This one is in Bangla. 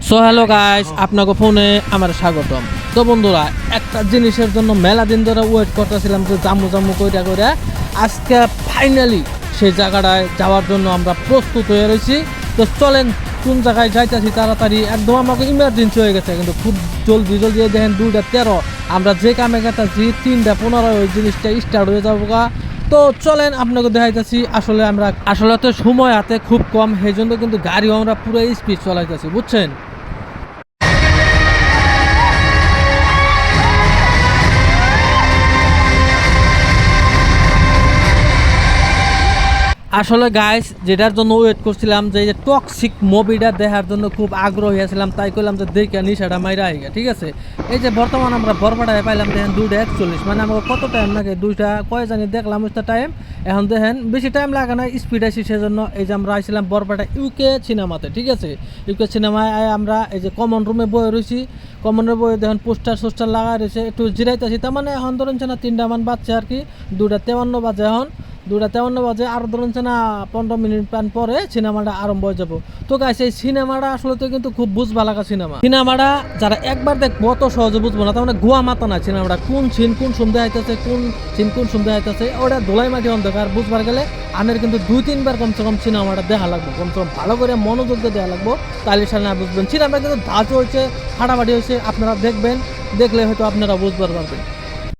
সো হ্যালো গাইস, আপনাকে ফোনে আমার স্বাগতম। তো বন্ধুরা, একটা জিনিসের জন্য মেলা দিন ধরে ওয়েট করতেছিলাম যে জাম্মু কইরা কইরা আজকে ফাইনালি সেই জায়গাটায় যাওয়ার জন্য আমরা প্রস্তুত হয়ে রয়েছি। তো চলেন কোন জায়গায় যাইতেছি তাড়াতাড়ি, একদম আমাকে ইমার্জেন্সি হয়ে গেছে কিন্তু খুব জলদি দেখেন 2:13 আমরা যে কামে গেতেছি 3:15 ওই জিনিসটা স্টার্ট হয়ে যাবো গা। তো চলেন আপনাকে দেখাইতেছি। আসলে তো সময় হাতে খুব কম, সেই জন্য কিন্তু গাড়িও আমরা পুরো স্পিড চলাইতেছি, বুঝছেন। আসলে গাইস, যেটার জন্য ওয়েট করছিলাম যে টক্সিক মুভিটা দেখার জন্য খুব আগ্রহী আছিলাম, তাই করলাম যে দেখে নিশাটা মাইরা আইগা। ঠিক আছে, এই যে বর্তমান আমরা বরপাড়ায় পাইলাম দেখেন 2:41, মানে আমার কত টাইম লাগে, দুইটা কয় জানি দেখলাম ওইটা টাইম। এখন দেখেন বেশি টাইম লাগে না, স্পিড আইসি, সেজন্য এই যে আমরা আইছিলাম বরপাড়া ইউকে সিনেমাতে। ঠিক আছে, ইউকে সিনেমায় আমরা এই যে কমন রুমে বয়ে রয়েছি। কমনের বয়ে দেখেন পোস্টার লাগাই রয়েছে, একটু জিরাইতেছি। তার মানে এখন ধরেন না 3টা মান বাজছে আর কি, 2:53 বাজে। এখন 2:53 বাজে, আর ধরুন না 15 মিনিট পরে সিনেমাটা আরম্ভ হয়ে যাবো। তো গাইস, এই সিনেমাটা আসলে তো কিন্তু খুব বুঝবা লাগা সিনেমাটা যারা একবার দেখবো অত সহজে বুঝবো না। তার মানে গোয়া মাথা না সিনেমাটা, কোন সিন কোন সুন্দর আইতেছে, কোন সিন কোন সুন্দর আইতেছে, ওটা ধোলাই মাটি অন্ধকার বুঝবার গেলে আমার কিন্তু 2-3 বার কমসে কম সিনেমাটা দেখা লাগবো, কমসে কম ভালো করে মনোযোগ দিয়ে দেখা লাগবো, তাহলে সামনে বুঝবেন। সিনেমাটা কিন্তু ধাঁচ হয়েছে, ফাটাফাটি হয়েছে, আপনারা দেখবেন, দেখলে হয়তো আপনারা বুঝবার পারবেন।